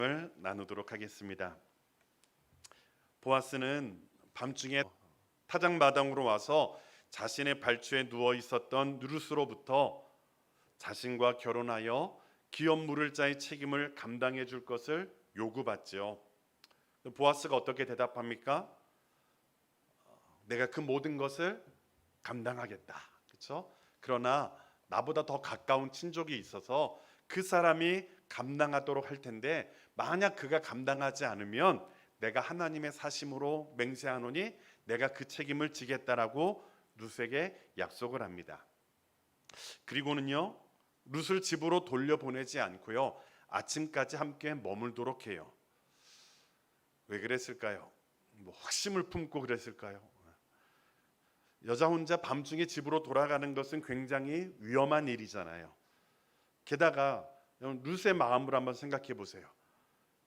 을 나누도록 하겠습니다. 보아스는 밤중에 타작마당으로 와서 자신의 발주에 누워 있었던 루스로부터 자신과 결혼하여 기업 물을 자의 책임을 감당해 줄 것을 요구받죠. 보아스가 어떻게 대답합니까? 내가 그 모든 것을 감당하겠다. 그렇죠? 그러나 나보다 더 가까운 친족이 있어서 그 사람이 감당하도록 할 텐데 만약 그가 감당하지 않으면 내가 하나님의 사심으로 맹세하노니 내가 그 책임을 지겠다라고 룻에게 약속을 합니다. 그리고는요, 룻을 집으로 돌려보내지 않고요, 아침까지 함께 머물도록 해요. 왜 그랬을까요? 뭐 확심을 품고 그랬을까요? 여자 혼자 밤중에 집으로 돌아가는 것은 굉장히 위험한 일이잖아요. 게다가 룻의 마음을 한번 생각해 보세요.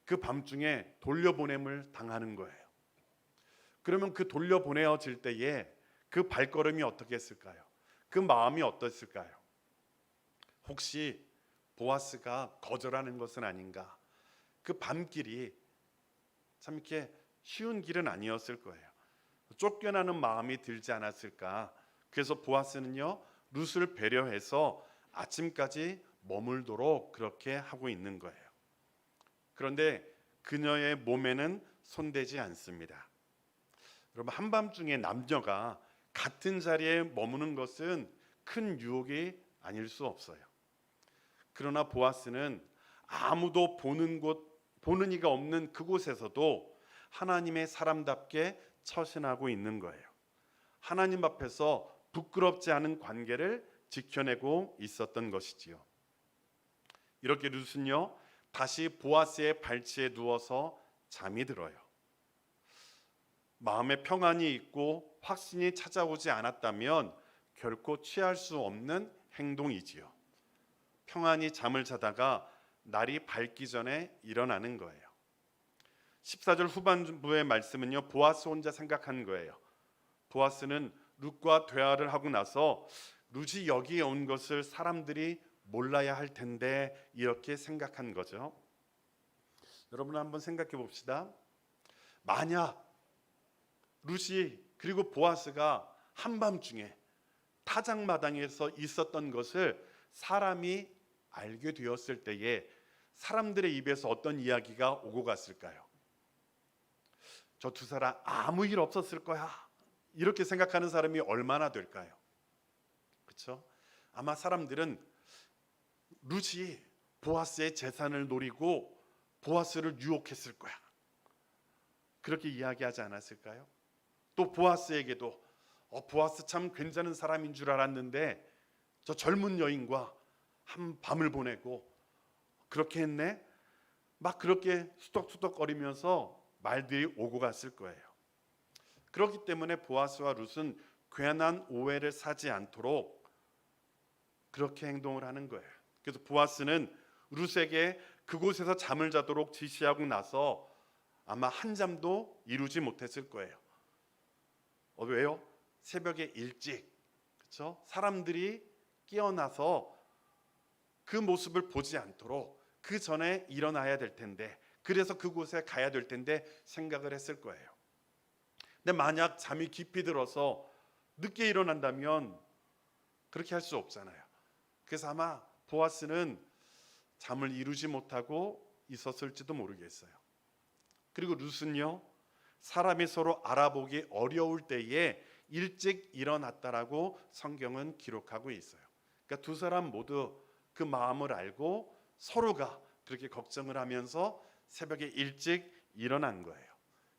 그 밤중에 돌려보냄을 당하는 거예요. 그러면 그 돌려보내어질 때에 그 발걸음이 어떻게 했을까요? 그 마음이 어땠을까요? 혹시 보아스가 거절하는 것은 아닌가? 그 밤길이 참 이렇게 쉬운 길은 아니었을 거예요. 쫓겨나는 마음이 들지 않았을까? 그래서 보아스는요, 룻을 배려해서 아침까지 머물도록 그렇게 하고 있는 거예요. 그런데 그녀의 몸에는 손대지 않습니다. 여러분, 한밤중에 남녀가 같은 자리에 머무는 것은 큰 유혹이 아닐 수 없어요. 그러나 보아스는 아무도 보는 이가 없는 그곳에서도 하나님의 사람답게 처신하고 있는 거예요. 하나님 앞에서 부끄럽지 않은 관계를 지켜내고 있었던 것이지요. 이렇게 룻은요, 다시 보아스의 발치에 누워서 잠이 들어요. 마음에 평안이 있고 확신이 찾아오지 않았다면 결코 취할 수 없는 행동이지요. 평안히 잠을 자다가 날이 밝기 전에 일어나는 거예요. 14절 후반부의 말씀은요, 보아스 혼자 생각한 거예요. 보아스는 룻과 대화를 하고 나서 룻이 여기에 온 것을 사람들이 몰라야 할 텐데 이렇게 생각한 거죠. 여러분 한번 생각해 봅시다. 만약 룻이 그리고 보아스가 한밤중에 타작마당에서 있었던 것을 사람이 알게 되었을 때에 사람들의 입에서 어떤 이야기가 오고 갔을까요? 저 두 사람 아무 일 없었을 거야, 이렇게 생각하는 사람이 얼마나 될까요? 그렇죠? 아마 사람들은 룻이 보아스의 재산을 노리고 보아스를 유혹했을 거야, 그렇게 이야기하지 않았을까요? 또 보아스에게도 보아스 참 괜찮은 사람인 줄 알았는데 저 젊은 여인과 한 밤을 보내고 그렇게 했네, 막 그렇게 수덕수덕거리면서 말들이 오고 갔을 거예요. 그렇기 때문에 보아스와 룻은 괜한 오해를 사지 않도록 그렇게 행동을 하는 거예요. 그래서 보아스는 룻에게 그곳에서 잠을 자도록 지시하고 나서 아마 한 잠도 이루지 못했을 거예요. 왜요? 새벽에 일찍, 그렇죠? 사람들이 깨어나서 그 모습을 보지 않도록 그 전에 일어나야 될 텐데, 그래서 그곳에 가야 될 텐데 생각을 했을 거예요. 근데 만약 잠이 깊이 들어서 늦게 일어난다면 그렇게 할 수 없잖아요. 그래서 아마 보아스는 잠을 이루지 못하고 있었을지도 모르겠어요. 그리고 룻은요, 사람이 서로 알아보기 어려울 때에 일찍 일어났다라고 성경은 기록하고 있어요. 그러니까 두 사람 모두 그 마음을 알고 서로가 그렇게 걱정을 하면서 새벽에 일찍 일어난 거예요.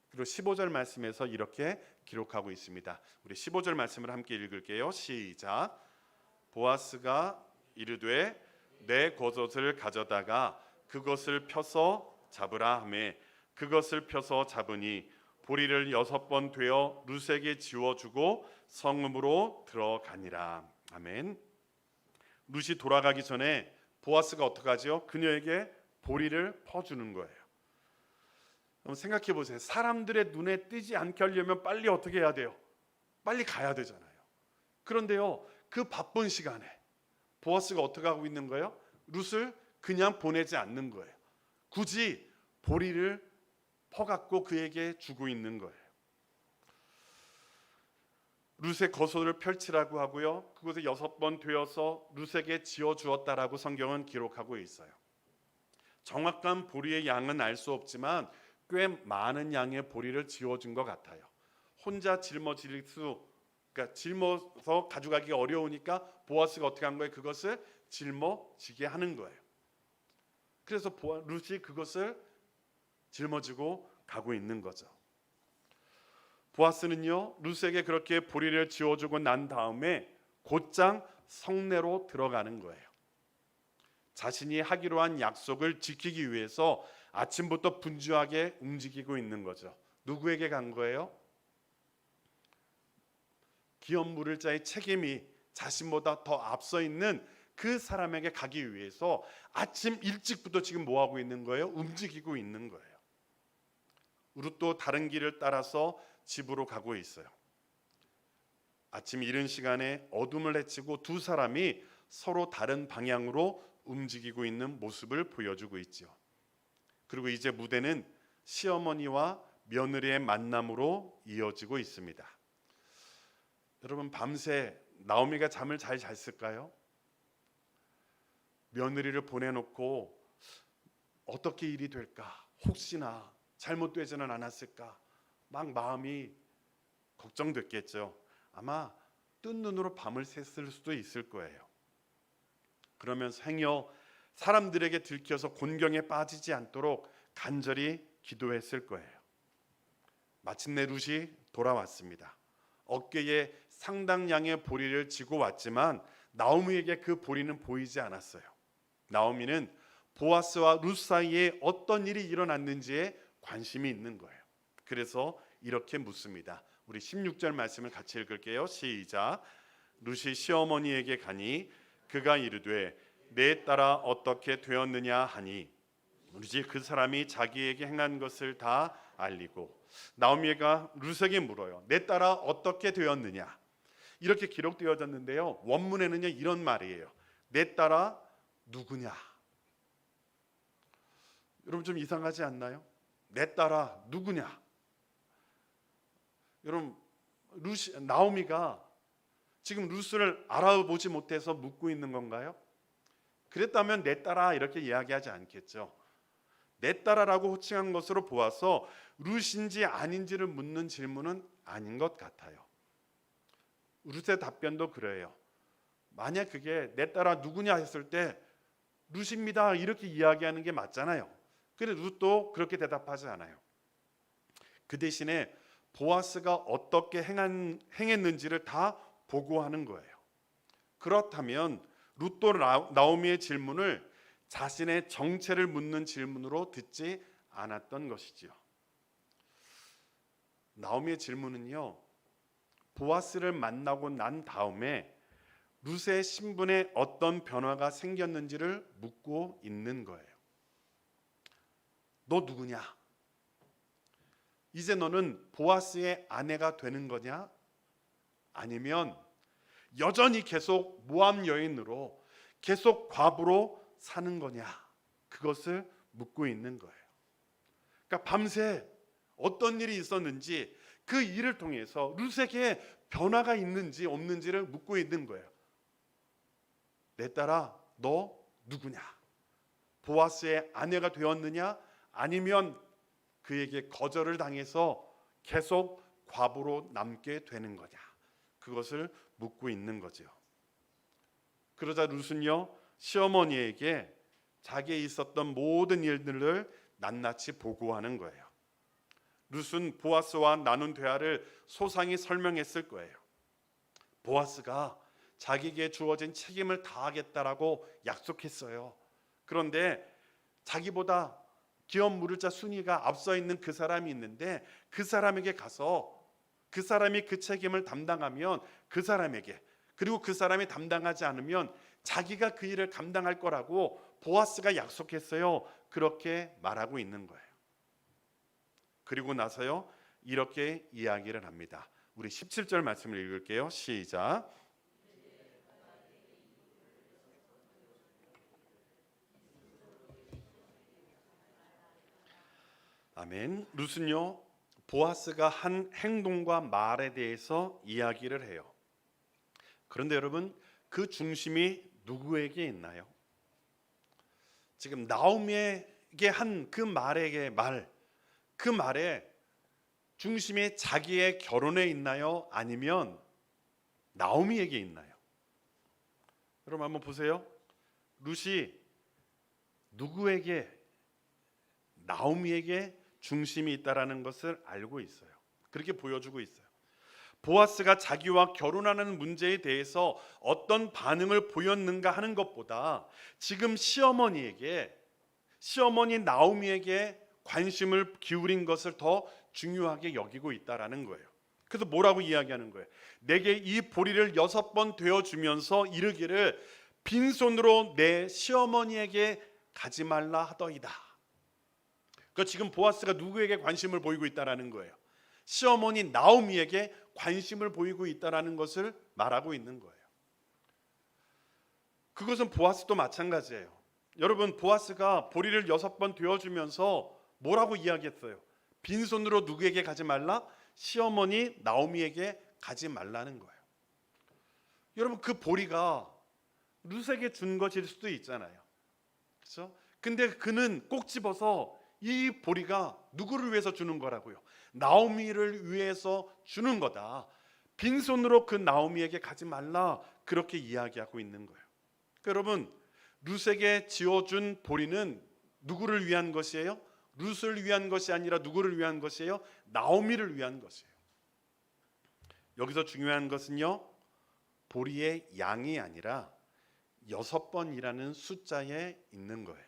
그리고 15절 말씀에서 이렇게 기록하고 있습니다. 우리 15절 말씀을 함께 읽을게요. 시작. 보아스가 이르되 내 겉옷을 가져다가 그것을 펴서 잡으라 하며 그것을 펴서 잡으니 보리를 6번 되어 룻에게 지워주고 성읍으로 들어가니라. 아멘. 룻이 돌아가기 전에 보아스가 어떻게 하죠? 그녀에게 보리를 퍼주는 거예요. 한번 생각해 보세요. 사람들의 눈에 띄지 않게 하려면 빨리 어떻게 해야 돼요? 빨리 가야 되잖아요. 그런데요, 그 바쁜 시간에 보아스가 어떻게 하고 있는 거예요? 룻을 그냥 보내지 않는 거예요. 굳이 보리를 퍼갖고 그에게 주고 있는 거예요. 룻의 거소를 펼치라고 하고요. 그곳에 6번 되어서 룻에게 지어 주었다라고 성경은 기록하고 있어요. 정확한 보리의 양은 알 수 없지만 꽤 많은 양의 보리를 지어준 것 같아요. 혼자 그러니까 짊어서 가져가기 어려우니까 보아스가 어떻게 한 거예요? 그것을 짊어지게 하는 거예요. 그래서 룻이 그것을 짊어지고 가고 있는 거죠. 보아스는요, 룻에게 그렇게 보리를 지어주고 난 다음에 곧장 성내로 들어가는 거예요. 자신이 하기로 한 약속을 지키기 위해서 아침부터 분주하게 움직이고 있는 거죠. 누구에게 간 거예요? 기업 물을 자의 책임이 자신보다 더 앞서 있는 그 사람에게 가기 위해서 아침 일찍부터 지금 뭐 하고 있는 거예요? 움직이고 있는 거예요. 룻도 다른 길을 따라서 집으로 가고 있어요. 아침 이른 시간에 어둠을 헤치고 두 사람이 서로 다른 방향으로 움직이고 있는 모습을 보여주고 있죠. 그리고 이제 무대는 시어머니와 며느리의 만남으로 이어지고 있습니다. 여러분, 밤새 나오미가 잠을 잘 잤을까요? 며느리를 보내놓고 어떻게 일이 될까? 혹시나 잘못되지는 않았을까? 막 마음이 걱정됐겠죠. 아마 뜬 눈으로 밤을 샜을 수도 있을 거예요. 그러면서 행여 사람들에게 들켜서 곤경에 빠지지 않도록 간절히 기도했을 거예요. 마침내 룻이 돌아왔습니다. 어깨에 상당량의 보리를 지고 왔지만 나오미에게 그 보리는 보이지 않았어요. 나오미는 보아스와 룻 사이에 어떤 일이 일어났는지에 관심이 있는 거예요. 그래서 이렇게 묻습니다. 우리 16절 말씀을 같이 읽을게요. 시작. 룻이 시어머니에게 가니 그가 이르되 내 딸아 어떻게 되었느냐 하니 룻이 그 사람이 자기에게 행한 것을 다 알리고 나오미가 룻에게 물어요. 내 딸아 어떻게 되었느냐? 이렇게 기록되어졌는데요. 원문에는요 이런 말이에요. 내 딸아 누구냐? 여러분 좀 이상하지 않나요? 내 딸아 누구냐? 여러분 나오미가 지금 룻을 알아보지 못해서 묻고 있는 건가요? 그랬다면 내 딸아 이렇게 이야기하지 않겠죠. 내 딸아라고 호칭한 것으로 보아서 룻인지 아닌지를 묻는 질문은 아닌 것 같아요. 룻의 답변도 그래요. 만약 그게 내 딸아 누구냐 했을 때 룻입니다 이렇게 이야기하는 게 맞잖아요. 그런데 룻도 그렇게 대답하지 않아요. 그 대신에 보아스가 어떻게 행했는지를 다 보고하는 거예요. 그렇다면 룻도 나오미의 질문을 자신의 정체를 묻는 질문으로 듣지 않았던 것이지요. 나오미의 질문은요, 보아스를 만나고 난 다음에 룻의 신분에 어떤 변화가 생겼는지를 묻고 있는 거예요. 너 누구냐? 이제 너는 보아스의 아내가 되는 거냐? 아니면 여전히 계속 모함 여인으로 계속 과부로 사는 거냐? 그것을 묻고 있는 거예요. 그러니까 밤새 어떤 일이 있었는지 그 일을 통해서 룻에게 변화가 있는지 없는지를 묻고 있는 거예요. 내 딸아 너 누구냐? 보아스의 아내가 되었느냐? 아니면 그에게 거절을 당해서 계속 과부로 남게 되는 거냐? 그것을 묻고 있는 거죠. 그러자 룻은요 시어머니에게 자기에 있었던 모든 일들을 낱낱이 보고하는 거예요. 룻은 보아스와 나눈 대화를 소상히 설명했을 거예요. 보아스가 자기에게 주어진 책임을 다하겠다라고 약속했어요. 그런데 자기보다 기업 물을 자 순위가 앞서 있는 그 사람이 있는데 그 사람에게 가서 그 사람이 그 책임을 담당하면 그 사람에게, 그리고 그 사람이 담당하지 않으면 자기가 그 일을 감당할 거라고 보아스가 약속했어요. 그렇게 말하고 있는 거예요. 그리고 나서요 이렇게 이야기를 합니다. 우리 17절 말씀을 읽을게요. 시작. 아멘. 룻은요, 보아스가 한 행동과 말에 대해서 이야기를 해요. 그런데 여러분, 그 중심이 누구에게 있나요? 지금 나오미에게 한 그 그 말에 중심이 자기의 결혼에 있나요? 아니면 나오미에게 있나요? 여러분 한번 보세요. 룻이 누구에게, 나오미에게 중심이 있다라는 것을 알고 있어요. 그렇게 보여주고 있어요. 보아스가 자기와 결혼하는 문제에 대해서 어떤 반응을 보였는가 하는 것보다 지금 시어머니 나오미에게 관심을 기울인 것을 더 중요하게 여기고 있다라는 거예요. 그래서 뭐라고 이야기하는 거예요? 내게 이 보리를 6번 되어주면서 이르기를 빈손으로 내 시어머니에게 가지 말라 하더이다. 그러니까 지금 보아스가 누구에게 관심을 보이고 있다라는 거예요? 시어머니 나오미에게 관심을 보이고 있다라는 것을 말하고 있는 거예요. 그것은 보아스도 마찬가지예요. 여러분, 보아스가 보리를 6번 되어주면서 뭐라고 이야기했어요? 빈손으로 누구에게 가지 말라? 시어머니 나오미에게 가지 말라는 거예요. 여러분, 그 보리가 룻에게 준 것일 수도 있잖아요. 그렇죠? 근데 그는 꼭 집어서 이 보리가 누구를 위해서 주는 거라고요? 나오미를 위해서 주는 거다. 빈손으로 그 나오미에게 가지 말라, 그렇게 이야기하고 있는 거예요. 그러니까 여러분, 룻에게 지어준 보리는 누구를 위한 것이에요? 룻을 위한 것이 아니라 누구를 위한 것이에요? 나오미를 위한 것이에요. 여기서 중요한 것은요, 보리의 양이 아니라 6번이라는 숫자에 있는 거예요.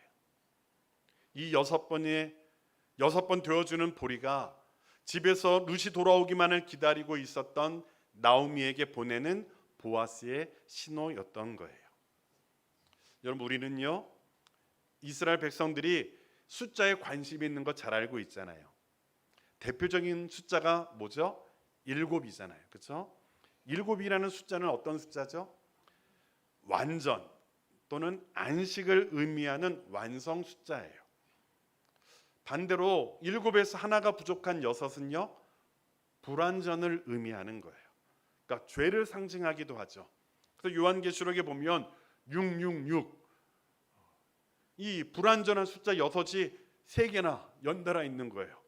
이 6번 되어주는 보리가 집에서 룻이 돌아오기만을 기다리고 있었던 나오미에게 보내는 보아스의 신호였던 거예요. 여러분, 우리는요, 이스라엘 백성들이 숫자에 관심이 있는 거 잘 알고 있잖아요. 대표적인 숫자가 뭐죠? 7이잖아요. 그렇죠? 7이라는 숫자는 어떤 숫자죠? 완전 또는 안식을 의미하는 완성 숫자예요. 반대로 7에서 하나가 부족한 6은요, 불완전을 의미하는 거예요. 그러니까 죄를 상징하기도 하죠. 그래서 요한계시록에 보면 666, 이 불완전한 숫자 6이 3개나 연달아 있는 거예요.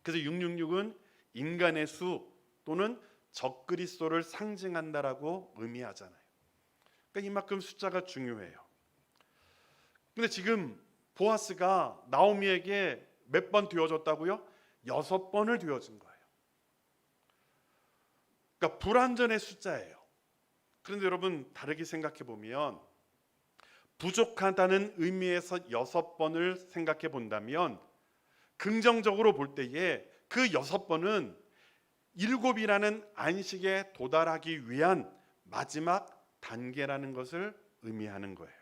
그래서 666은 인간의 수 또는 적그리스도를 상징한다라고 의미하잖아요. 그러니까 이만큼 숫자가 중요해요. 근데 지금 보아스가 나오미에게 몇 번 되어줬다고요? 6번을 되어준 거예요. 그러니까 불완전의 숫자예요. 그런데 여러분, 다르게 생각해 보면 부족하다는 의미에서 6번을 생각해 본다면 긍정적으로 볼 때에 그 6번은 7이라는 안식에 도달하기 위한 마지막 단계라는 것을 의미하는 거예요.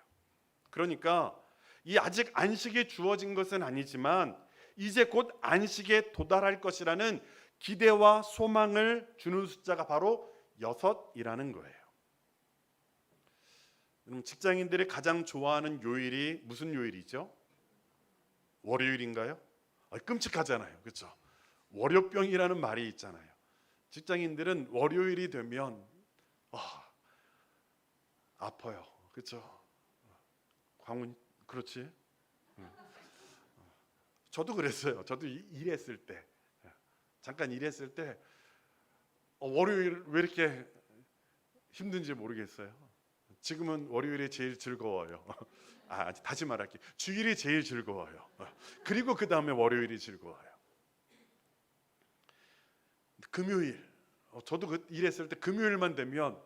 그러니까 이 아직 안식이 주어진 것은 아니지만 이제 곧 안식에 도달할 것이라는 기대와 소망을 주는 숫자가 바로 6이라는 거예요. 여러분, 직장인들이 가장 좋아하는 요일이 무슨 요일이죠? 월요일인가요? 끔찍하잖아요. 그렇죠? 월요병이라는 말이 있잖아요. 직장인들은 월요일이 되면 아파요. 그렇죠? 광운, 그렇지? 저도 그랬어요. 저도 일했을 때, 잠깐 일했을 때 월요일 왜 이렇게 힘든지 모르겠어요. 지금은 월요일이 제일 즐거워요. 다시 말할게요. 주일이 제일 즐거워요. 그리고 그 다음에 월요일이 즐거워요. 금요일, 저도 일했을 때 금요일만 되면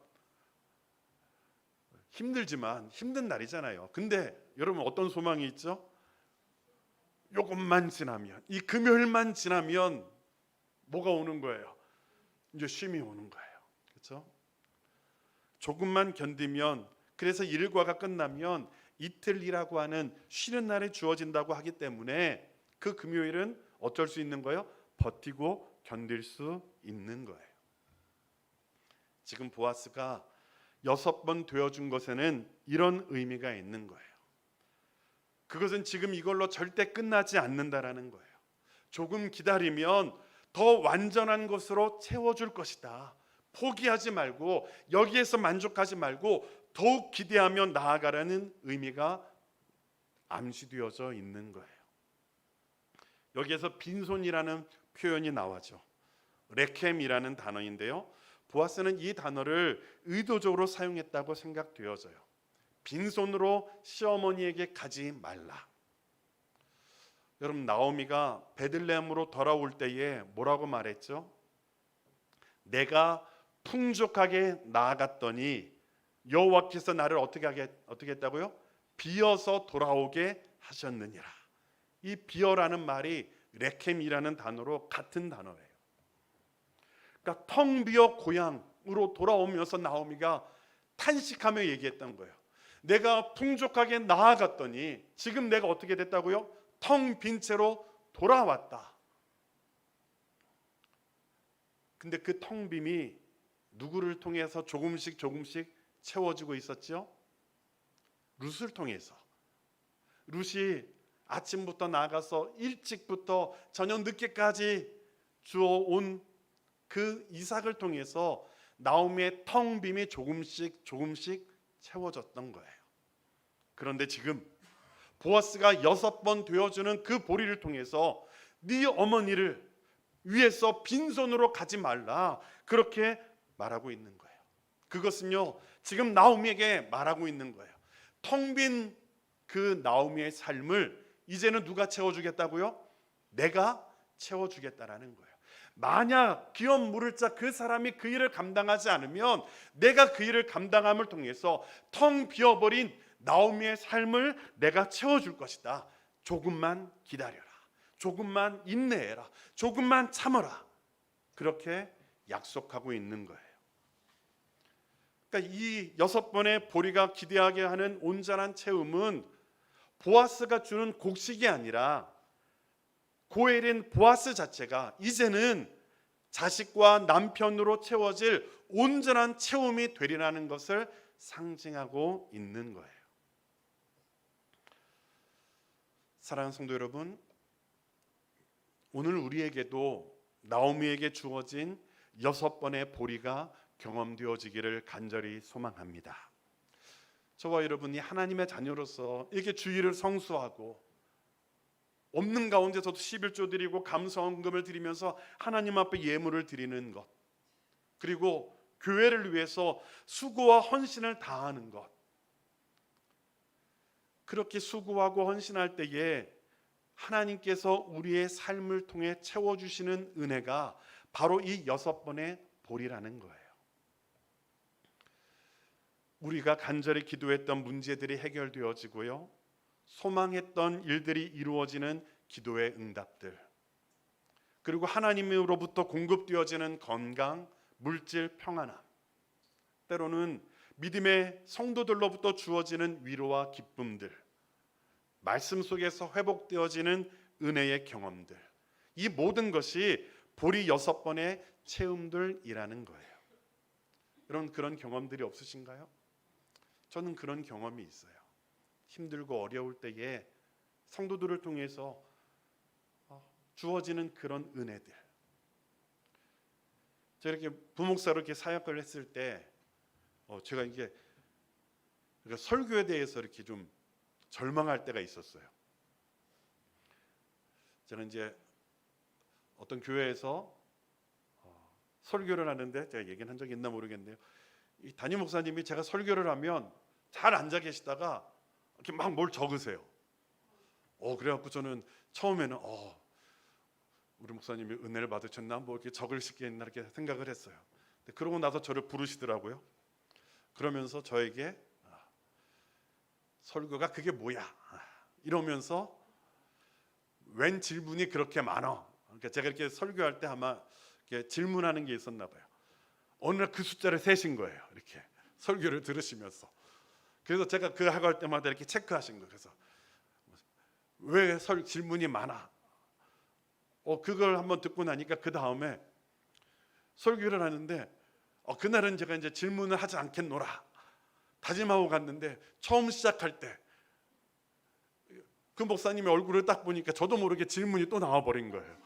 힘들지만 힘든 날이잖아요. 근데 여러분, 어떤 소망이 있죠? 요것만 지나면, 이 금요일만 지나면 뭐가 오는 거예요? 이제 쉼이 오는 거예요. 그렇죠? 조금만 견디면, 그래서 일과가 끝나면 이틀이라고 하는 쉬는 날이 주어진다고 하기 때문에 그 금요일은 어쩔 수 있는 거예요? 버티고 견딜 수 있는 거예요. 지금 보아스가 6번 되어준 것에는 이런 의미가 있는 거예요. 그것은 지금 이걸로 절대 끝나지 않는다라는 거예요. 조금 기다리면 더 완전한 것으로 채워줄 것이다. 포기하지 말고 여기에서 만족하지 말고 더욱 기대하며 나아가라는 의미가 암시되어져 있는 거예요. 여기에서 빈손이라는 표현이 나와죠. 레켐이라는 단어인데요, 보아스는 이 단어를 의도적으로 사용했다고 생각되어져요. 빈손으로 시어머니에게 가지 말라. 여러분, 나오미가 베들레헴으로 돌아올 때에 뭐라고 말했죠? 내가 풍족하게 나아갔더니 여호와께서 나를 어떻게 했다고요? 비어서 돌아오게 하셨느니라. 이 비어라는 말이 레켐이라는 단어로 같은 단어예요. 그러니까 텅 비어 고향으로 돌아오면서 나오미가 탄식하며 얘기했던 거예요. 내가 풍족하게 나아갔더니 지금 내가 어떻게 됐다고요? 텅 빈 채로 돌아왔다. 근데 그 텅 빈이 누구를 통해서 조금씩 채워지고 있었죠? 룻을 통해서. 룻이 아침부터 나가서 일찍부터 저녁 늦게까지 주워온 그 이삭을 통해서 나오미의 텅 빈이 조금씩 채워졌던 거예요. 그런데 지금 보아스가 6번 되어주는 그 보리를 통해서 네 어머니를 위해서 빈손으로 가지 말라, 그렇게 말하고 있는 거예요. 그것은요, 지금 나오미에게 말하고 있는 거예요. 텅 빈 그 나오미의 삶을 이제는 누가 채워주겠다고요? 내가 채워주겠다라는 거예요. 만약 기업 물을 자 그 사람이 그 일을 감당하지 않으면 내가 그 일을 감당함을 통해서 텅 비어버린 나오미의 삶을 내가 채워줄 것이다. 조금만 기다려라. 조금만 인내해라. 조금만 참아라. 그렇게 약속하고 있는 거예요. 그러니까 이 6번의 보리가 기대하게 하는 온전한 채움은 보아스가 주는 곡식이 아니라 고엘인 보아스 자체가 이제는 자식과 남편으로 채워질 온전한 채움이 되리라는 것을 상징하고 있는 거예요. 사랑하는 성도 여러분, 오늘 우리에게도 나오미에게 주어진 6번의 보리가 경험되어지기를 간절히 소망합니다. 저와 여러분이 하나님의 자녀로서 이렇게 주일을 성수하고 없는 가운데서도 11조 드리고 감사헌금을 드리면서 하나님 앞에 예물을 드리는 것, 그리고 교회를 위해서 수고와 헌신을 다하는 것, 그렇게 수고하고 헌신할 때에 하나님께서 우리의 삶을 통해 채워주시는 은혜가 바로 이 6번의 보리라는 거예요. 우리가 간절히 기도했던 문제들이 해결되어지고요, 소망했던 일들이 이루어지는 기도의 응답들, 그리고 하나님으로부터 공급되어지는 건강, 물질, 평안함, 때로는 믿음의 성도들로부터 주어지는 위로와 기쁨들, 말씀 속에서 회복되어지는 은혜의 경험들, 이 모든 것이 보리 6번의 체험들이라는 거예요. 여러분, 그런 경험들이 없으신가요? 저는 그런 경험이 있어요. 힘들고 어려울 때에 성도들을 통해서 주어지는 그런 은혜들. 제가 이렇게 부목사로 이렇게 사역을 했을 때 제가 이게 설교에 대해서 이렇게 좀 절망할 때가 있었어요. 저는 이제 어떤 교회에서 설교를 하는데, 제가 얘기는 한 적이 있나 모르겠는데요, 이 담임 목사님이 제가 설교를 하면 잘 앉아 계시다가 이렇게 막 뭘 적으세요. 그래갖고 저는 처음에는 우리 목사님이 은혜를 받으셨나, 뭐 이렇게 적을 수 있겠나 이렇게 생각을 했어요. 근데 그러고 나서 저를 부르시더라고요. 그러면서 저에게 설교가 그게 뭐야 이러면서 웬 질문이 그렇게 많아. 그러니까 제가 이렇게 설교할 때 아마 이렇게 질문하는 게 있었나 봐요. 어느 날 그 숫자를 세신 거예요. 이렇게 설교를 들으시면서. 그래서 제가 그 하고 할 때마다 이렇게 체크하신 거예요. 그래서 왜 질문이 많아? 그걸 한번 듣고 나니까 그 다음에 설교를 하는데 그날은 제가 이제 질문을 하지 않겠노라 다짐하고 갔는데, 처음 시작할 때 그 목사님의 얼굴을 딱 보니까 저도 모르게 질문이 또 나와버린 거예요.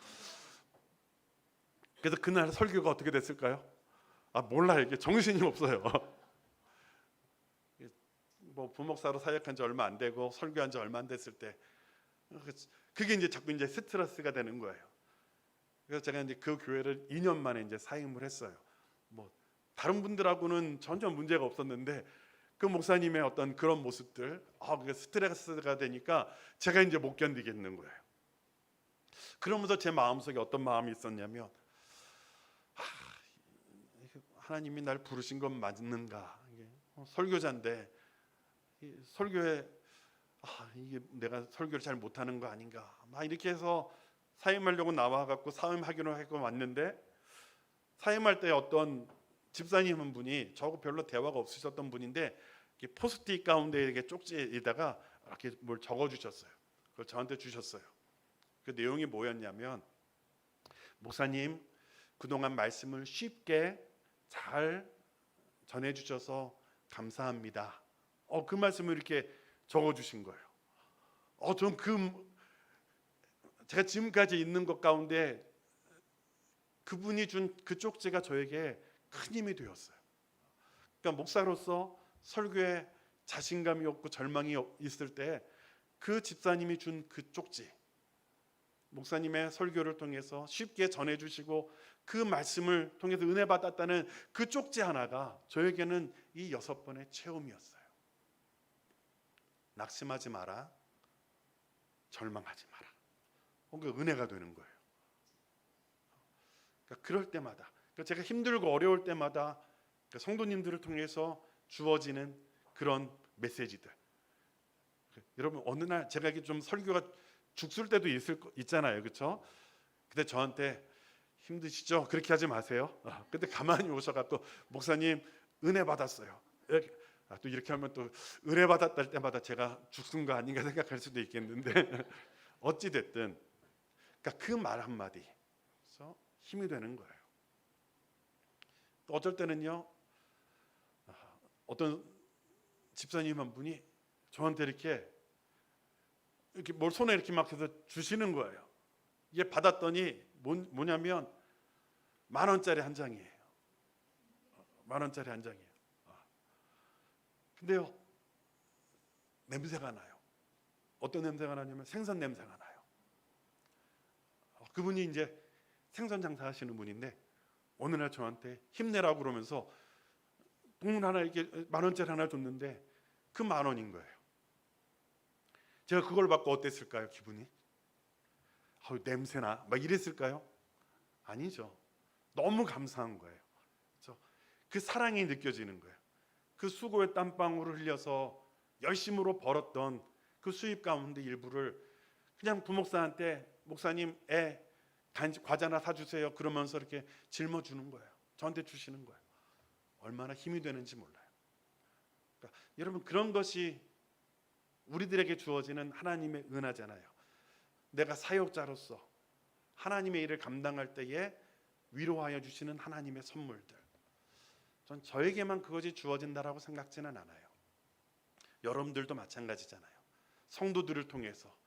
그래서 그날 설교가 어떻게 됐을까요? 몰라요. 이게 정신이 없어요. 뭐 부목사로 사역한 지 얼마 안 되고 설교한 지 얼마 안 됐을 때 그게 이제 자꾸 이제 스트레스가 되는 거예요. 그래서 제가 이제 그 교회를 2년 만에 이제 사임을 했어요. 뭐 다른 분들하고는 전혀 문제가 없었는데 그 목사님의 어떤 그런 모습들, 그게 스트레스가 되니까 제가 이제 못 견디겠는 거예요. 그러면서 제 마음속에 어떤 마음이 있었냐면, 하나님이 날 부르신 건 맞는가? 설교자인데 설교에 이게 내가 설교를 잘 못하는 거 아닌가? 막 이렇게 해서 사임하려고 나와갖고 사임하기로 하고 왔는데, 사임할 때 어떤 집사님 한 분이 저하고 별로 대화가 없으셨던 분인데 포스트잇 가운데 이렇게 쪽지에다가 이렇게 뭘 적어주셨어요. 그걸 저한테 주셨어요. 그 내용이 뭐였냐면, 목사님 그동안 말씀을 쉽게 잘 전해주셔서 감사합니다. 그 말씀을 이렇게 적어주신 거예요. 전 제가 지금까지 있는 것 가운데 그분이 준 그 쪽지가 저에게 큰 힘이 되었어요. 그러니까 목사로서 설교에 자신감이 없고 절망이 있을 때 그 집사님이 준 그 쪽지, 목사님의 설교를 통해서 쉽게 전해주시고 그 말씀을 통해서 은혜 받았다는 그 쪽지 하나가 저에게는 이 6번의 체험이었어요. 낙심하지 마라, 절망하지 마라. 그 은혜가 되는 거예요. 그러니까 그럴 때마다, 제가 힘들고 어려울 때마다 성도님들을 통해서 주어지는 그런 메시지들. 여러분, 어느 날 제가 이게 좀 설교가 죽을 때도 있잖아요, 그렇죠? 근데 저한테 힘드시죠? 그렇게 하지 마세요. 근데 가만히 오셔갖고 목사님 은혜 받았어요. 또 이렇게 하면 또 은혜 받았다 때마다 제가 죽은 거 아닌가 생각할 수도 있겠는데 어찌 됐든, 그러니까 그 말 한마디 그래서 힘이 되는 거예요. 또 어쩔 때는요, 어떤 집사님 한 분이 저한테 이렇게 뭘 손에 이렇게 막 해서 주시는 거예요. 이게 받았더니 뭐냐면 10,000원짜리 한 장이에요. 10,000원짜리 한 장이에요. 근데요, 냄새가 나요. 어떤 냄새가 나냐면 생선 냄새가 나요. 그분이 이제 생선 장사하시는 분인데 어느 날 저한테 힘내라고 그러면서 돈을 하나, 이렇게 10,000원짜리 하나 줬는데 그 10,000원인 거예요. 제가 그걸 받고 어땠을까요? 기분이? 냄새나 막 이랬을까요? 아니죠. 너무 감사한 거예요. 그렇죠? 그 사랑이 느껴지는 거예요. 그 수고의 땀방울을 흘려서 열심으로 벌었던 그 수입 가운데 일부를 그냥 부목사한테, 목사님 과자나 사주세요 그러면서 이렇게 짊어주는 거예요. 저한테 주시는 거예요. 얼마나 힘이 되는지 몰라요. 그러니까 여러분, 그런 것이 우리들에게 주어지는 하나님의 은혜잖아요. 내가 사역자로서 하나님의 일을 감당할 때에 위로하여 주시는 하나님의 선물들, 전 저에게만 그것이 주어진다라고 생각지는 않아요. 여러분들도 마찬가지잖아요. 성도들을 통해서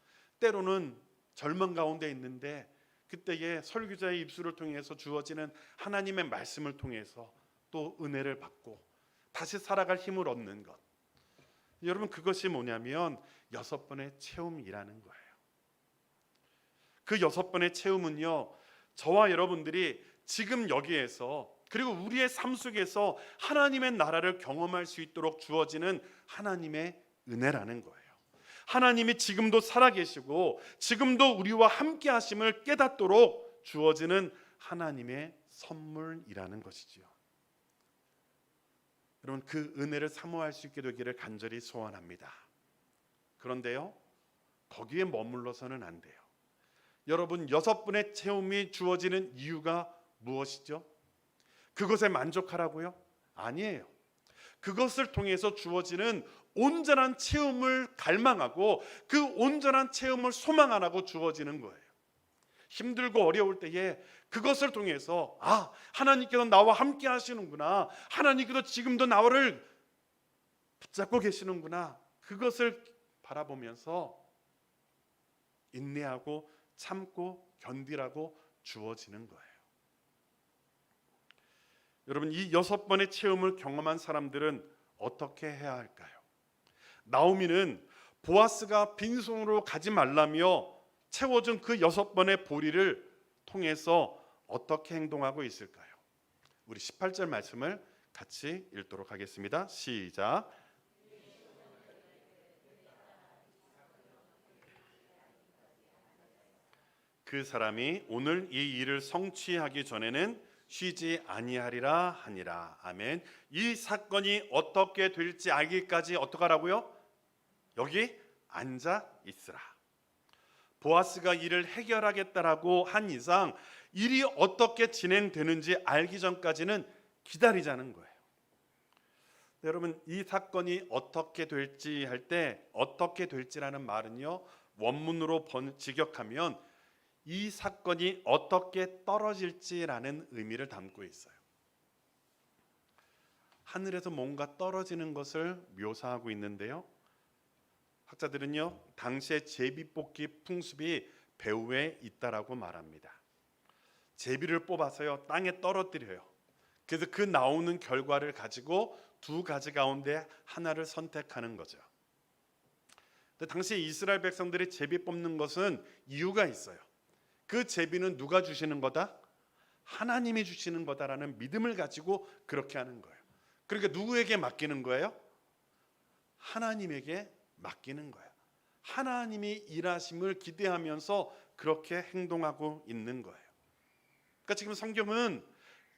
때로는 절망 가운데 있는데 그때에 설교자의 입술을 통해서 주어지는 하나님의 말씀을 통해서 또 은혜를 받고 다시 살아갈 힘을 얻는 것, 여러분, 그것이 뭐냐면 6번의 체험이라는 거예요. 그 6번의 체험은요, 저와 여러분들이 지금 여기에서, 그리고 우리의 삶 속에서 하나님의 나라를 경험할 수 있도록 주어지는 하나님의 은혜라는 거예요. 하나님이 지금도 살아계시고 지금도 우리와 함께 하심을 깨닫도록 주어지는 하나님의 선물이라는 것이지요. 여러분, 그 은혜를 사모할 수 있게 되기를 간절히 소원합니다. 그런데요, 거기에 머물러서는 안 돼요. 여러분, 6번의 체험이 주어지는 이유가 무엇이죠? 그것에 만족하라고요? 아니에요. 그것을 통해서 주어지는 온전한 체험을 갈망하고 그 온전한 체험을 소망하라고 주어지는 거예요. 힘들고 어려울 때에 그것을 통해서 하나님께서 나와 함께 하시는구나, 하나님께서 지금도 나를 붙잡고 계시는구나, 그것을 바라보면서 인내하고 참고 견디라고 주어지는 거예요. 여러분, 이 6번의 체험을 경험한 사람들은 어떻게 해야 할까요? 나오미는 보아스가 빈손으로 가지 말라며 채워준 그 6번의 보리를 통해서 어떻게 행동하고 있을까요? 우리 18절 말씀을 같이 읽도록 하겠습니다. 시작. 그 사람이 오늘 이 일을 성취하기 전에는 쉬지 아니하리라 하니라. 아멘. 이 사건이 어떻게 될지 알기까지 어떡하라고요? 여기 앉아 있으라. 보아스가 일을 해결하겠다라고 한 이상 일이 어떻게 진행되는지 알기 전까지는 기다리자는 거예요. 여러분, 이 사건이 어떻게 될지 할 때 어떻게 될지라는 말은요, 원문으로 직역하면 이 사건이 어떻게 떨어질지라는 의미를 담고 있어요. 하늘에서 뭔가 떨어지는 것을 묘사하고 있는데요, 학자들은요, 당시의 제비뽑기 풍습이 배후에 있다라고 말합니다. 제비를 뽑아서요, 땅에 떨어뜨려요. 그래서 그 나오는 결과를 가지고 두 가지 가운데 하나를 선택하는 거죠. 근데 당시 이스라엘 백성들이 제비 뽑는 것은 이유가 있어요. 그 제비는 누가 주시는 거다? 하나님이 주시는 거다라는 믿음을 가지고 그렇게 하는 거예요. 그러니까 누구에게 맡기는 거예요? 하나님에게 맡기는 거예요. 하나님이 일하심을 기대하면서 그렇게 행동하고 있는 거예요. 그러니까 지금 성경은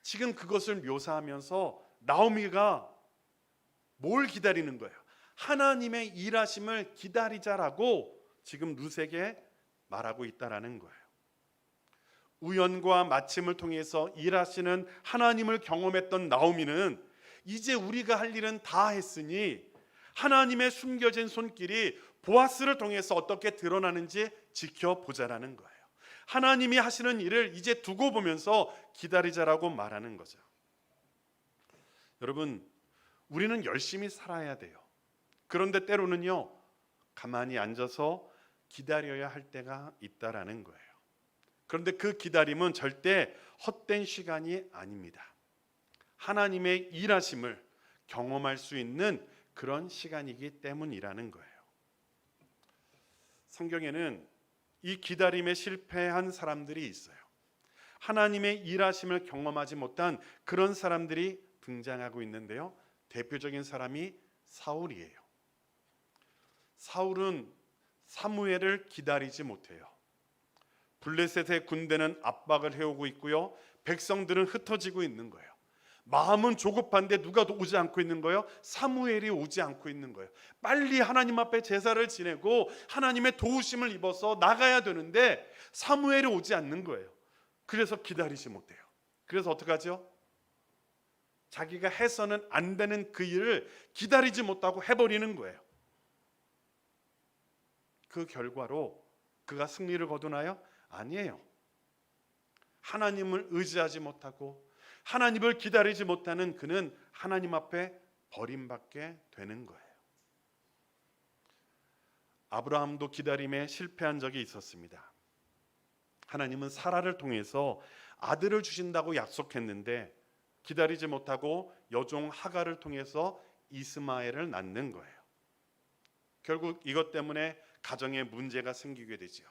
지금 그것을 묘사하면서 나오미가 뭘 기다리는 거예요? 하나님의 일하심을 기다리자라고 지금 룻에게 말하고 있다라는 거예요. 우연과 마침을 통해서 일하시는 하나님을 경험했던 나오미는 이제 우리가 할 일은 다 했으니 하나님의 숨겨진 손길이 보아스를 통해서 어떻게 드러나는지 지켜보자라는 거예요. 하나님이 하시는 일을 이제 두고 보면서 기다리자라고 말하는 거죠. 여러분, 우리는 열심히 살아야 돼요. 그런데 때로는요, 가만히 앉아서 기다려야 할 때가 있다라는 거예요. 그런데 그 기다림은 절대 헛된 시간이 아닙니다. 하나님의 일하심을 경험할 수 있는 그런 시간이기 때문이라는 거예요. 성경에는 이 기다림에 실패한 사람들이 있어요. 하나님의 일하심을 경험하지 못한 그런 사람들이 등장하고 있는데요, 대표적인 사람이 사울이에요. 사울은 사무엘을 기다리지 못해요. 블레셋의 군대는 압박을 해오고 있고요, 백성들은 흩어지고 있는 거예요. 마음은 조급한데 누가 오지 않고 있는 거예요? 사무엘이 오지 않고 있는 거예요. 빨리 하나님 앞에 제사를 지내고 하나님의 도우심을 입어서 나가야 되는데 사무엘이 오지 않는 거예요. 그래서 기다리지 못해요. 그래서 어떡하죠? 자기가 해서는 안 되는 그 일을 기다리지 못하고 해버리는 거예요. 그 결과로 그가 승리를 거두나요? 아니에요. 하나님을 의지하지 못하고 하나님을 기다리지 못하는 그는 하나님 앞에 버림받게 되는 거예요. 아브라함도 기다림에 실패한 적이 있었습니다. 하나님은 사라를 통해서 아들을 주신다고 약속했는데 기다리지 못하고 여종 하갈을 통해서 이스마엘을 낳는 거예요. 결국 이것 때문에 가정에 문제가 생기게 되죠.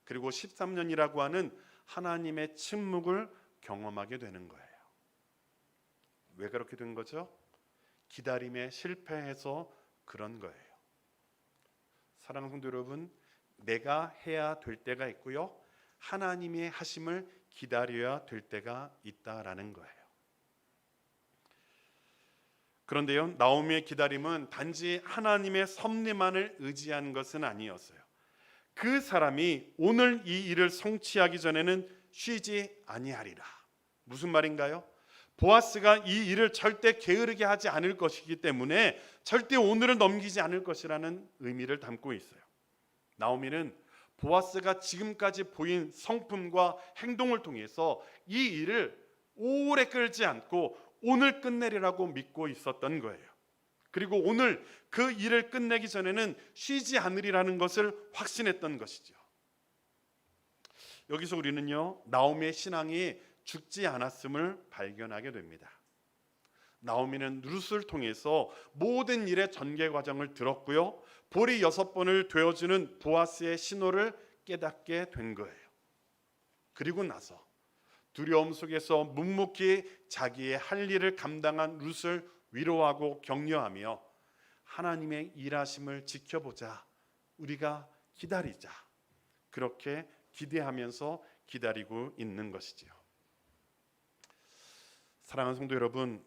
그리고 13년이라고 하는 하나님의 침묵을 경험하게 되는 거예요. 왜 그렇게 된 거죠? 기다림에 실패해서 그런 거예요. 사랑하는 성도 여러분, 내가 해야 될 때가 있고요, 하나님의 하심을 기다려야 될 때가 있다라는 거예요. 그런데요, 나오미의 기다림은 단지 하나님의 섭리만을 의지한 것은 아니었어요. 그 사람이 오늘 이 일을 성취하기 전에는 쉬지 아니하리라. 무슨 말인가요? 보아스가 이 일을 절대 게으르게 하지 않을 것이기 때문에 절대 오늘을 넘기지 않을 것이라는 의미를 담고 있어요. 나오미는 보아스가 지금까지 보인 성품과 행동을 통해서 이 일을 오래 끌지 않고 오늘 끝내리라고 믿고 있었던 거예요. 그리고 오늘 그 일을 끝내기 전에는 쉬지 않으리라는 것을 확신했던 것이죠. 여기서 우리는요, 나오미의 신앙이 죽지 않았음을 발견하게 됩니다. 나오미는 룻을 통해서 모든 일의 전개 과정을 들었고요, 보리 6번을 되어주는 보아스의 신호를 깨닫게 된 거예요. 그리고 나서 두려움 속에서 묵묵히 자기의 할 일을 감당한 룻을 위로하고 격려하며 하나님의 일하심을 지켜보자, 우리가 기다리자, 그렇게 기대하면서 기다리고 있는 것이지요. 사랑하는 성도 여러분,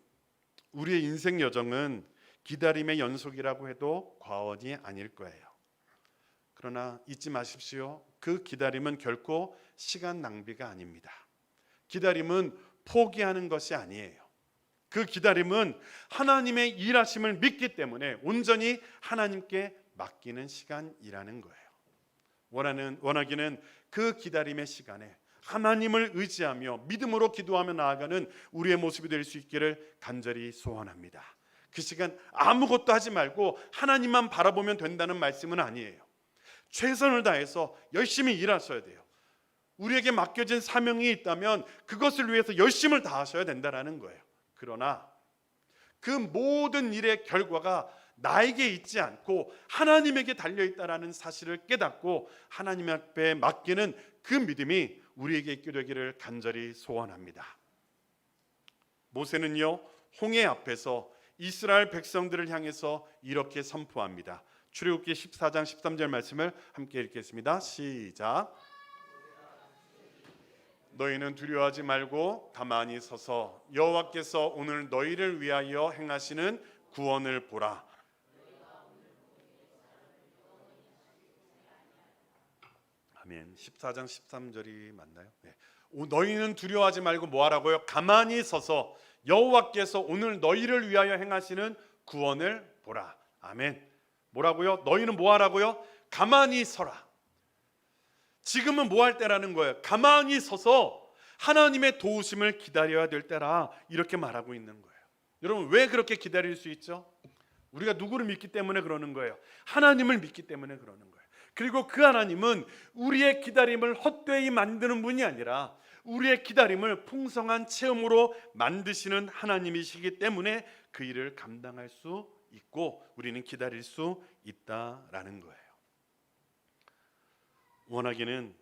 우리의 인생 여정은 기다림의 연속이라고 해도 과언이 아닐 거예요. 그러나 잊지 마십시오. 그 기다림은 결코 시간 낭비가 아닙니다. 기다림은 포기하는 것이 아니에요. 그 기다림은 하나님의 일하심을 믿기 때문에 온전히 하나님께 맡기는 시간이라는 거예요. 원하기는 그 기다림의 시간에 하나님을 의지하며 믿음으로 기도하며 나아가는 우리의 모습이 될 수 있기를 간절히 소원합니다. 그 시간 아무것도 하지 말고 하나님만 바라보면 된다는 말씀은 아니에요. 최선을 다해서 열심히 일하셔야 돼요. 우리에게 맡겨진 사명이 있다면 그것을 위해서 열심을 다하셔야 된다는 거예요. 그러나 그 모든 일의 결과가 나에게 있지 않고 하나님에게 달려있다는 사실을 깨닫고 하나님 앞에 맡기는 그 믿음이 우리에게 있게 되기를 간절히 소원합니다. 모세는요, 홍해 앞에서 이스라엘 백성들을 향해서 이렇게 선포합니다. 출애굽기 14장 13절 말씀을 함께 읽겠습니다. 시작. 너희는 두려워하지 말고 가만히 서서 여호와께서 오늘 너희를 위하여 행하시는 구원을 보라. 아멘. 14장 13절이 맞나요? 네. 너희는 두려워하지 말고 뭐 하라고요? 가만히 서서 여호와께서 오늘 너희를 위하여 행하시는 구원을 보라. 아멘. 뭐라고요? 너희는 뭐 하라고요? 가만히 서라. 지금은 뭐 할 때라는 거예요? 가만히 서서 하나님의 도우심을 기다려야 될 때라, 이렇게 말하고 있는 거예요. 여러분, 왜 그렇게 기다릴 수 있죠? 우리가 누구를 믿기 때문에 그러는 거예요? 하나님을 믿기 때문에 그러는 거예요. 그리고 그 하나님은 우리의 기다림을 헛되이 만드는 분이 아니라 우리의 기다림을 풍성한 체험으로 만드시는 하나님이시기 때문에 그 일을 감당할 수 있고 우리는 기다릴 수 있다라는 거예요. 원하기는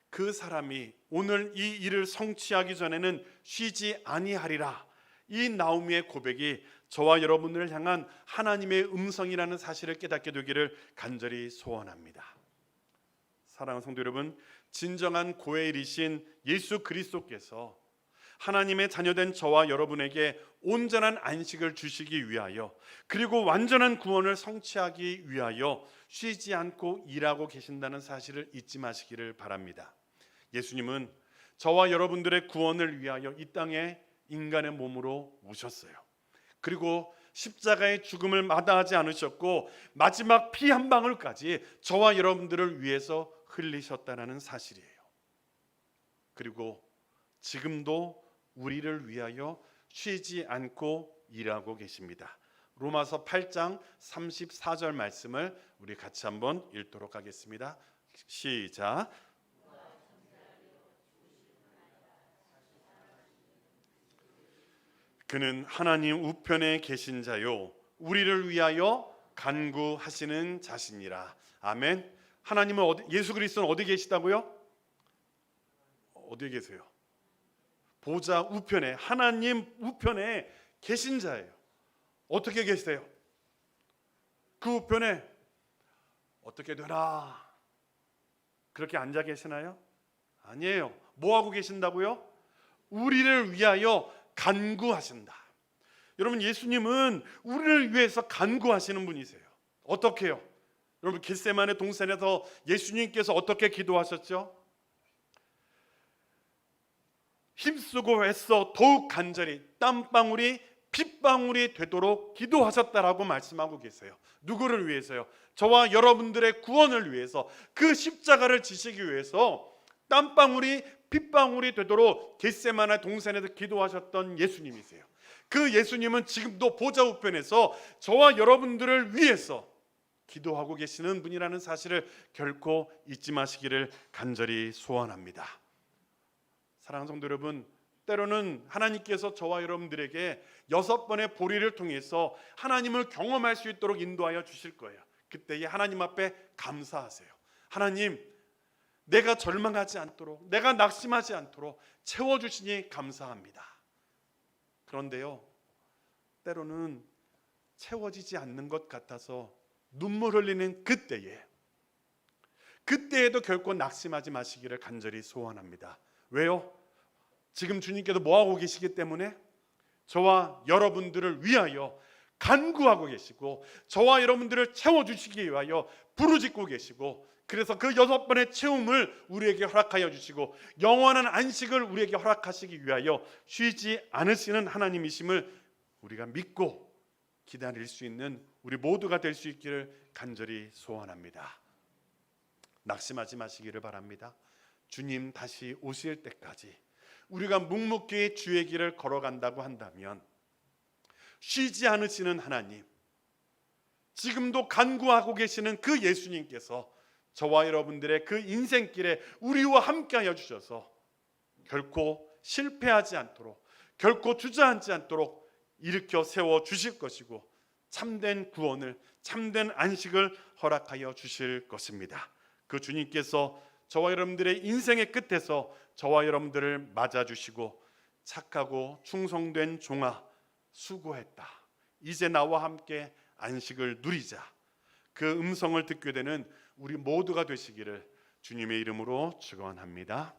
그 사람이 오늘 이 일을 성취하기 전에는 쉬지 아니하리라, 이 나오미의 고백이 저와 여러분들을 향한 하나님의 음성이라는 사실을 깨닫게 되기를 간절히 소원합니다. 사랑하는 성도 여러분, 진정한 고해일이신 예수 그리스도께서 하나님의 자녀된 저와 여러분에게 온전한 안식을 주시기 위하여, 그리고 완전한 구원을 성취하기 위하여 쉬지 않고 일하고 계신다는 사실을 잊지 마시기를 바랍니다. 예수님은 저와 여러분들의 구원을 위하여 이 땅에 인간의 몸으로 오셨어요. 그리고 십자가의 죽음을 마다하지 않으셨고 마지막 피 한 방울까지 저와 여러분들을 위해서 흘리셨다는 사실이에요. 그리고 지금도 우리를 위하여 쉬지 않고 일하고 계십니다. 로마서 8장 34절 말씀을 우리 같이 한번 읽도록 하겠습니다. 시작. 그는 하나님 우편에 계신 자요 우리를 위하여 간구하시는 자시니라. 아멘. 하나님은 예수 그리스도는 어디 계시다고요? 어디에 계세요? 보좌 우편에, 하나님 우편에 계신 자예요. 어떻게 계세요? 그 우편에 어떻게 되나 그렇게 앉아 계시나요? 아니에요. 뭐 하고 계신다고요? 우리를 위하여 간구하신다. 여러분, 예수님은 우리를 위해서 간구하시는 분이세요. 어떻게요? 여러분, 겟세마네 동산에서 예수님께서 어떻게 기도하셨죠? 힘쓰고 애써 더욱 간절히 땀방울이 핏방울이 되도록 기도하셨다라고 말씀하고 계세요. 누구를 위해서요? 저와 여러분들의 구원을 위해서, 그 십자가를 지시기 위해서 땀방울이 핏방울이 되도록 겟세마네 동산에서 기도하셨던 예수님이세요. 그 예수님은 지금도 보좌 우편에서 저와 여러분들을 위해서 기도하고 계시는 분이라는 사실을 결코 잊지 마시기를 간절히 소원합니다. 사랑하는 성도 여러분, 때로는 하나님께서 저와 여러분들에게 6번의 보리를 통해서 하나님을 경험할 수 있도록 인도하여 주실 거예요. 그때에 하나님 앞에 감사하세요. 하나님, 내가 절망하지 않도록, 내가 낙심하지 않도록 채워주시니 감사합니다. 그런데요, 때로는 채워지지 않는 것 같아서 눈물 흘리는 그때에도 결코 낙심하지 마시기를 간절히 소원합니다. 왜요? 지금 주님께서 뭐하고 계시기 때문에 저와 여러분들을 위하여 간구하고 계시고 저와 여러분들을 채워주시기 위하여 부르짖고 계시고, 그래서 그 6번의 채움을 우리에게 허락하여 주시고 영원한 안식을 우리에게 허락하시기 위하여 쉬지 않으시는 하나님이심을 우리가 믿고 기다릴 수 있는 우리 모두가 될 수 있기를 간절히 소원합니다. 낙심하지 마시기를 바랍니다. 주님 다시 오실 때까지 우리가 묵묵히 주의 길을 걸어간다고 한다면 쉬지 않으시는 하나님, 지금도 간구하고 계시는 그 예수님께서 저와 여러분들의 그 인생길에 우리와 함께하여 주셔서 결코 실패하지 않도록, 결코 주저앉지 않도록 일으켜 세워 주실 것이고 참된 구원을, 참된 안식을 허락하여 주실 것입니다. 그 주님께서 저와 여러분들의 인생의 끝에서 저와 여러분들을 맞아주시고 착하고 충성된 종아 수고했다, 이제 나와 함께 안식을 누리자, 그 음성을 듣게 되는 우리 모두가 되시기를 주님의 이름으로 축원합니다.